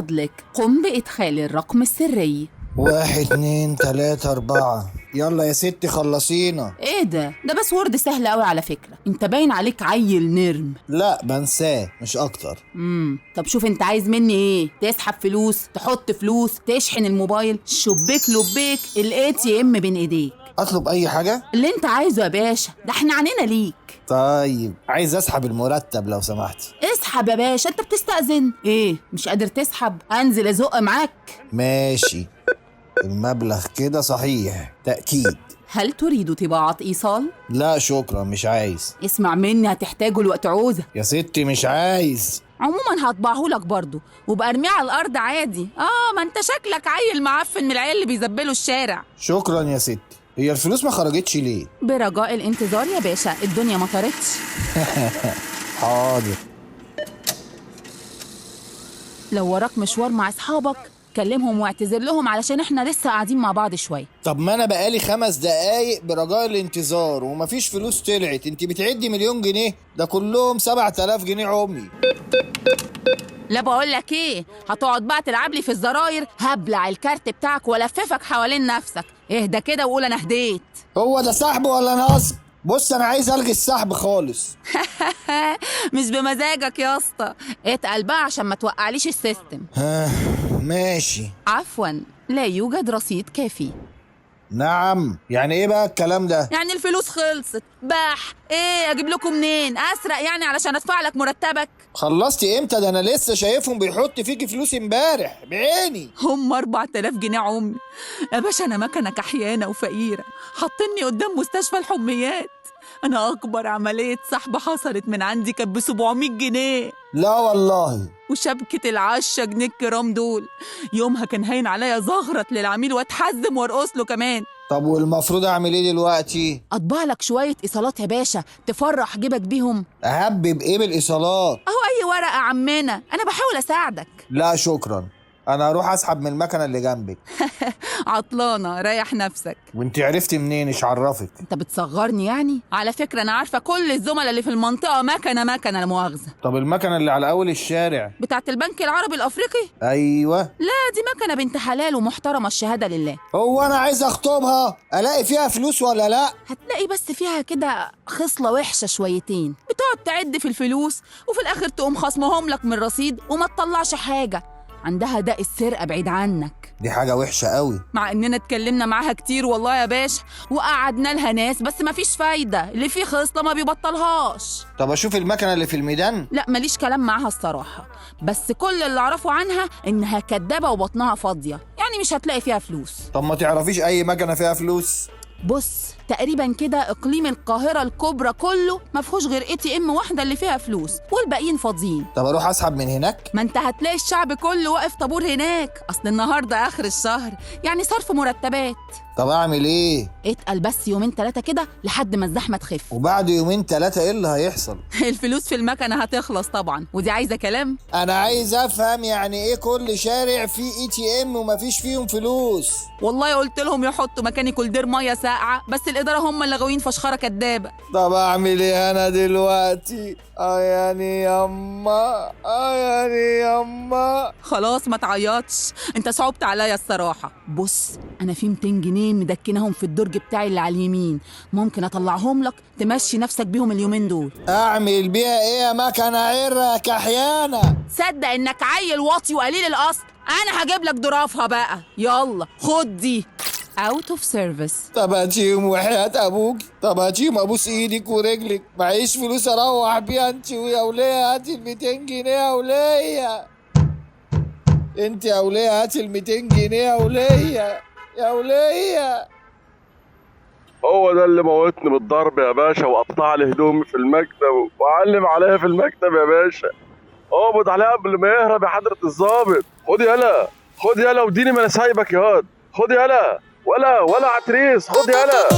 فضلك قم بإدخال الرقم السري. 1 2 3 4. يلا يا ستي خلصينا. ايه ده باسورد سهل قوي على فكرة. انت باين عليك عيل نرم. لا بنساه مش اكتر. طب شوف انت عايز مني ايه؟ تسحب فلوس، تحط فلوس، تشحن الموبايل، شبيك لبيك، ATM بين ايديك. اطلب اي حاجة اللي انت عايزه يا باشا، ده احنا عنينا ليك. طيب عايز اسحب المرتب لو سمحتي. اسحب يا باشا، انت بتستأذن ايه؟ مش قادر تسحب؟ انزل ازق معاك. ماشي، المبلغ كده صحيح تأكيد. هل تريد طباعة ايصال؟ لا شكرا مش عايز. اسمع مني، هتحتاجه الوقت عوزة. يا ستي مش عايز. عموما هطبعهولك برضو وبقى ارميه على الارض عادي. ما انت شكلك عيل معفن من العيال اللي بيزبلوا الشارع. شكرا يا ستي. هي الفلوس ما خرجتش ليه؟ برجاء الانتظار يا باشا، الدنيا ما طارتش. حاضر. لو وراك مشوار مع اصحابك كلمهم واعتذر لهم علشان احنا لسه قاعدين مع بعض شويه. طب ما انا بقالي 5 دقايق برجاء الانتظار ومفيش فلوس طلعت. انت بتعدي مليون جنيه؟ ده كلهم 7000 جنيه عمي. لا بقول لك ايه، هتقعد بقى تلعب لي في الزراير؟ هبلع الكارت بتاعك والففك حوالين نفسك. اهدى كده وقول انا هديت. هو ده سحب ولا نصب؟ بص انا عايز الغي السحب خالص. مش بمزاجك يا اسطى، اتقل بقى عشان ما توقعليش السيستم. ماشي. عفوا، لا يوجد رصيد كافي. نعم، يعني ايه بقى الكلام ده؟ يعني الفلوس خلصت. ايه اجيب لكم منين؟ اسرق يعني علشان ادفع لك مرتبك؟ خلصتي امتى؟ ده انا لسه شايفهم بيحط فيكي فلوس امبارح بعيني. هم 4000 جنيه عمي يا باشا. انا مكنه كحيانه وفقيره، حاطيني قدام مستشفى الحميات. انا اكبر عمليه سحب حصلت من عندي كانت ب 700 جنيه. لا والله. وشبكه ال10 جنيه الكرام دول يومها كان هاين عليا زغرت للعميل واتحزم وارقص له كمان. طب والمفروض اعمل ايه دلوقتي؟ اطبع لك شويه ايصالات يا باشا تفرح جيبك بيهم. اهبب ايه بالايصالات؟ اهو اي ورقه عمنا، انا بحاول اساعدك. لا شكرا، انا هروح اسحب من المكنه اللي جنبك. عطلانه، ريح نفسك. وانت عرفتي منين؟ ايش عرفك؟ انت بتصغرني يعني؟ على فكره انا عارفه كل الزملاء اللي في المنطقه مكنه لا مؤاخذه. طب المكنه اللي على اول الشارع بتاعت البنك العربي الافريقي؟ ايوه. لا دي مكنه بنت حلال ومحترمه الشهاده لله. هو انا عايز اخطبها الاقي فيها فلوس ولا لا؟ هتلاقي بس فيها كده خصله وحشه شويتين، بتقعد تعد في الفلوس وفي الاخر تقوم خصمهم لك من الرصيد وما تطلعش حاجه. عندها داء السرقه بعيد عنك. دي حاجه وحشه قوي. مع اننا اتكلمنا معاها كتير والله يا باشا، وقعدنا لها ناس بس مفيش فايده. اللي فيه خصله ما بيبطلهاش. طب اشوف المكنه اللي في الميدان؟ لا ماليش كلام معاها الصراحه، بس كل اللي اعرفه عنها انها كدابه وبطنها فاضيه، يعني مش هتلاقي فيها فلوس. طب ما تعرفيش اي مكنه فيها فلوس؟ بص تقريبا كده اقليم القاهره الكبرى كله ما فيهوش غير ATM واحده اللي فيها فلوس والباقيين فاضيين. طب اروح اسحب من هناك؟ ما انت هتلاقي الشعب كله واقف طابور هناك، اصل النهارده اخر الشهر يعني صرف مرتبات. طب اعمل ايه؟ اتقل بس يومين 3 كده لحد ما الزحمه تخف. وبعد يومين 3 ايه اللي هيحصل؟ الفلوس في المكنه هتخلص طبعا، ودي عايزه كلام. انا عايز افهم يعني ايه كل شارع فيه ATM ومفيش فيهم فلوس؟ والله قلت لهم يحطوا مكاني كولدير ميه ساقعه، بس الاداره هم اللي غاويين فشخره كدابه. طب اعمل ايه انا دلوقتي؟ يعني ياما يعني ياما. خلاص ما تعيطش، انت صعبت عليا الصراحه. بص انا في 200 جنيه مدكناهم في الدرج بتاعي اللي على اليمين، ممكن اطلعهم لك تمشي نفسك بيهم اليومين دول. اعمل بيها ايه يا مكنه عره كحيانه؟ صدق انك عيل واطي وقليل الاصل. انا هجيب لك ضرافها بقى، يلا خد دي اوت اوف سيرفيس. طب هاتيهم وحياة ابوك، طب هاتيهم ابوس ايدك ورجلك، معيش فلوس اروح بيها انت ويا وليه. هاتي ال 200 جنيه يا وليه. انت يا وليه هاتي ال 200 جنيه يا وليه يا وليه. هو ده اللي موتني بالضرب يا باشا، وقطع لي هدومي في المكتب وعلم عليها في المكتب يا باشا. اقبض عليها قبل ما يهرب يا حضرة الظابط. خد يالا خد يالا وديني ما انا سايبك ياض. خد يالا ولا عتريس، خد يالا.